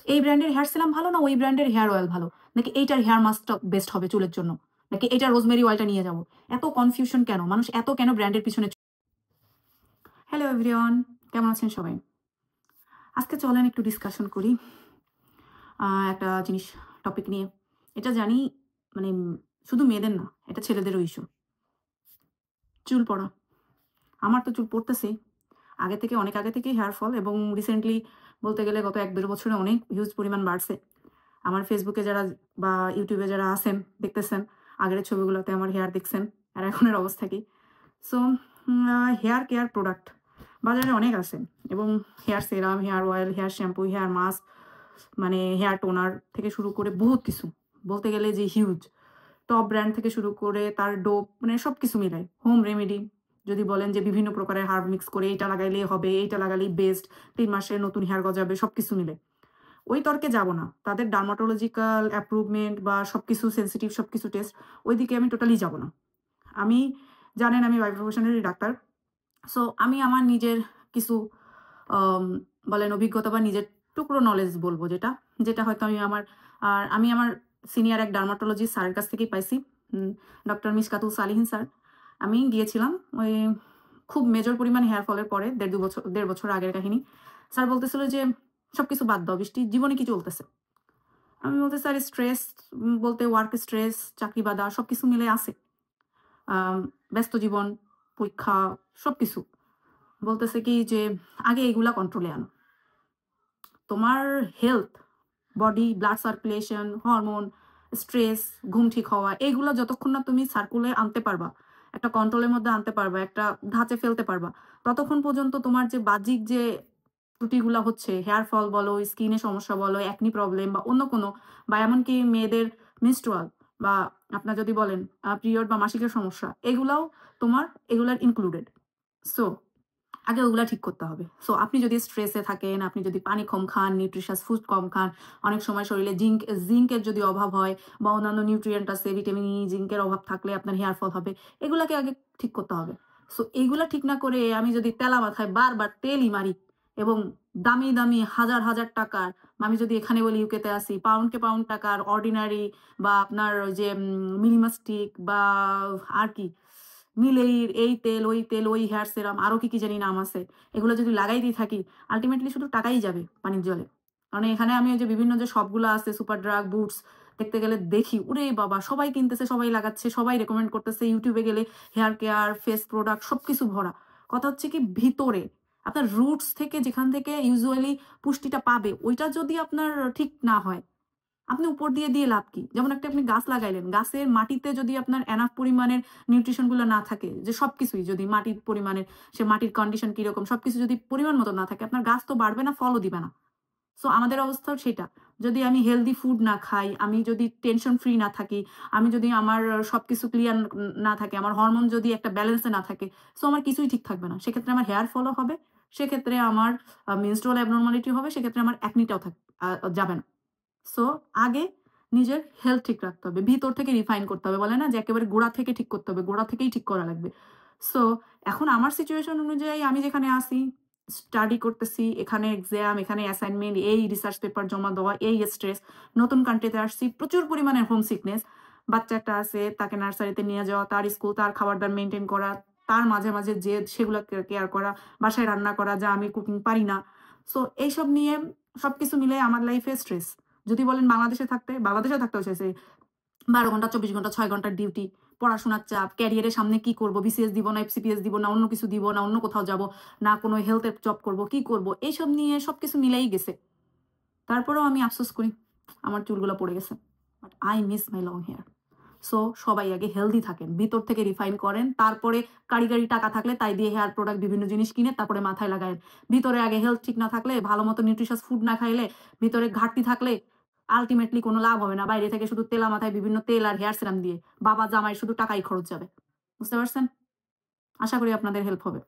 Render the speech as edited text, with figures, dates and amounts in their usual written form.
এই ব্র্যান্ডের hair serum ভালো না ওই ব্র্যান্ডের হেয়ার অয়েল ভালো, নাকি এইটার হেয়ার মাস্কটা বেস্ট হবে চুলের জন্য, নাকি এটা রোজমেরি অয়েলটা নিয়ে যাব? এত কনফিউশন কেন? মানুষ এত কেন ব্র্যান্ডের পিছনে? হ্যালো এভরিওয়ান, কেমন আছেন সবাই? আজকে চলেন একটু ডিসকাশন করি একটা জিনিস, টপিক নিয়ে। এটা জানি মানে শুধু মেয়েদের না, এটা ছেলেদেরও ইস্যু, চুল পড়া। আমার তো চুল পড়তেছেই আগে থেকে, অনেক আগে থেকেই হেয়ার ফল, এবং রিসেন্টলি বলতে গেলে গত 1-1.5 বছরে অনেক হিউজ পরিমাণ বাড়ছে। আমার ফেসবুকে যারা বা ইউটিউবে যারা আছেন দেখতেছেন, আগের ছবিগুলোতে আমার হেয়ার দেখছেন, আর এখনের অবস্থা কি। সো হেয়ার কেয়ার প্রোডাক্ট বাজারে অনেক আছে, এবং hair serum, hair oil, hair shampoo, hair mask, মানে হেয়ার টোনার থেকে শুরু করে বহুত কিছু, বলতে গেলে যে হিউজ টপ ব্র্যান্ড থেকে শুরু করে তার ডোপ, মানে সব কিছু মিলাই হোম রেমেডি। যদি বলেন যে বিভিন্ন প্রকারের হার্ব মিক্স করে এইটা লাগাইলেই হবে, এইটা লাগালেই বেস্ট, 3 মাসে নতুন হেয়ার গজাবে, সব কিছু মিলে ওই তর্কে যাব না। তাদের ডার্মাটোলজিক্যাল অ্যাপ্রুভমেন্ট বা সবকিছু সেন্সিটিভ সবকিছু টেস্ট, ওইদিকে আমি টোটালি যাব না। আমি, জানেন আমি বাই প্রফেশনারি ডাক্তার। সো আমি আমার নিজের কিছু বলেন অভিজ্ঞতা বা নিজের টুকরো নলেজ বলবো, যেটা যেটা হয়তো আমি আমার সিনিয়র এক ডার্মাটোলজি স্যারের কাছ থেকেই পাইছি, ডক্টর মিশকাতুল সালিহিন স্যার। আমি গিয়েছিলাম ওই খুব মেজর পরিমাণ হেয়ার ফলের পরে, 1.5 বছর আগের কাহিনী। স্যার বলতেছিল যে সব কিছু বাদ দাও বৃষ্টি, জীবনে কি চলতেছে? আমি বলতে স্যার স্ট্রেস, বলতে ওয়ার্ক স্ট্রেস, চাকরি বাদা সব কিছু মিলে আছে, ব্যস্ত জীবন, পরীক্ষা, সব কিছু। বলতেছে কি যে আগে এগুলা কন্ট্রোলে আনো। তোমার health, body, blood circulation, hormone, stress, ঘুম ঠিক হওয়া, এইগুলো যতক্ষণ না তুমি সার্কুলে আনতে পারবা, একটা কন্ট্রোলের মধ্যে আনতে পারবা, একটা ধাঁচে ফেলতে পারবা, ততক্ষণ পর্যন্ত তোমার যে বাহ্যিক যে ত্রুটিগুলো হচ্ছে, হেয়ার ফল বলো, স্কিনের সমস্যা বলো, অ্যাকনি প্রবলেম বা অন্য কোনো, বা এমনকি মেয়েদের মেনস্ট্রুয়াল বা আপনার যদি বলেন পিরিয়ড বা মাসিকের সমস্যা, এগুলার ইনক্লুডেড। সো আগে ওগুলা ঠিক করতে হবে। সো আপনি যদি স্ট্রেসে থাকেন, আপনি যদি পানি কম খান, নিউট্রিশাস ফুড কম খান, অনেক সময় শরীরে জিঙ্কের যদি অভাব হয় বা অন্যান্য নিউট্রিয়েন্ট আছে, ভিটামিন ই, জিঙ্কের অভাব থাকলে আপনার হেয়ার ফল হবে। এগুলাকে আগে ঠিক করতে হবে। সো এইগুলা ঠিক না করে আমি যদি তেলা মাথায় বারবার তেলই মারি, এবং দামি দামি হাজার হাজার টাকার, আমি যদি এখানে বলি ইউকেতে আসি, পাউন্ডকে পাউন্ড টাকার অর্ডিনারি বা আপনার ওই যে মিনিমাস্টিক বা আর কি মিলেইর এই তেল, ওই তেল, ওই হেয়ার সেরাম, আরো কি কি জানি নাম আছে, এগুলো যদি লাগাইতেই থাকি, আলটিমেটলি শুধু টাকাই যাবে পানির জলে। কারণ এখানে আমি ওই যে বিভিন্ন যে শপগুলো আছে, সুপার ড্রাগ, বুটস, দেখতে গেলে দেখি উরে বাবা, সবাই কিনতেছে, সবাই লাগাচ্ছে, সবাই রেকমেন্ড করতেছে, ইউটিউবে গেলে হেয়ার কেয়ার, ফেস প্রোডাক্ট সবকিছু ভরা। কথা হচ্ছে কি, ভিতরে আপনার রুটস থেকে যেখান থেকে ইউজুয়ালি পুষ্টিটা পাবে, ওইটা যদি আপনার ঠিক না হয়, আপনি উপর দিয়ে দিয়ে লাভ কি? যেমন একটা আপনি গাছ লাগাইলেন, গাছের মাটিতে যদি আপনার এনাফ পরিমাণের নিউট্রিশন গুলো না থাকে, যে সবকিছুই যদি মাটির পরিমাণের, সে মাটির কন্ডিশন কিরকম, সবকিছু যদি পরিমাণ মতো না থাকে, আপনার গাছ তো বাড়বে না, ফলও দিবে না। সো আমাদের অবস্থাও সেটা। যদি আমি হেলদি ফুড না খাই, আমি যদি টেনশন ফ্রি না থাকি, আমি যদি আমার সবকিছু ক্লিয়ার না থাকে, আমার হরমোন যদি একটা ব্যালেন্সে না থাকে, সো আমার কিছুই ঠিক থাকবে না। সেক্ষেত্রে আমার হেয়ার ফলও হবে, সেক্ষেত্রে আমার মেনস্ট্রুয়াল অ্যাবনর্মালিটি হবে, সেক্ষেত্রে আমার অ্যাকনিটাও যাবে না। সো আগে নিজের হেলথ ঠিক রাখতে হবে, ভিতর থেকে রিফাইন করতে হবে, বলে না যে একেবারে গোড়া থেকে ঠিক করতে হবে, গোড়া থেকেই ঠিক করা লাগবে। সো এখন আমার সিচুয়েশন অনুযায়ী আমি যেখানে আসি, স্টাডি করতেছি, এখানে এক্সাম, এখানে অ্যাসাইনমেন্ট, এই রিসার্চ পেপার জমা দেওয়া, এই স্ট্রেস, নতুন কান্ট্রিতে আসছি, প্রচুর পরিমাণে হোম সিকনেস, বাচ্চা একটা আছে, তাকে নার্সারিতে নিয়ে যাওয়া, তার স্কুল, তার খাবার দাবার মেনটেন করা, তার মাঝে মাঝে যে সেগুলো কেয়ার করা, বাসায় রান্না করা, যা আমি কুকিং পারি না। সো এইসব নিয়ে সবকিছু মিলে আমার লাইফে স্ট্রেস। যদি বলেন বাংলাদেশে থাকতে হচ্ছে 12 ঘন্টা, 24 ঘন্টা, 6 ঘন্টার ডিউটি, পড়াশোনার চাপ, ক্যারিয়ারের সামনে কি করব, বিসিএস দিব না, এফসিপিএস দিব না, অন্য কিছু দিব না, অন্য কোথাও যাব না, কোনো হেলথের জব করব, কি করব, এইসব নিয়ে সবকিছু মিলেই গেছে। তারপরেও আমি আফসোস করি আমার চুলগুলো পড়ে গেছে, but I miss my long hair. So সবাই আগে হেলদি থাকেন, ভিতর থেকে রিফাইন করেন, তারপরে কারিগরি টাকা থাকলে তাই দিয়ে হেয়ার প্রোডাক্ট বিভিন্ন জিনিস কিনে তারপরে মাথায় লাগায়েন। ভিতরে আগে হেলথ ঠিক না থাকলে, ভালো মতো নিউট্রিশাস ফুড না খাইলে, ভিতরে ঘাটতি থাকলে আলটিমেটলি কোনো লাভ হবে না। বাইরে থেকে শুধু তেলা মাথায় বিভিন্ন তেল আর হেয়ার সিরাম দিয়ে বাবা জামাই শুধু টাকাই খরচ যাবে। বুঝতে পারছেন? আশা করি আপনাদের হেল্প হবে।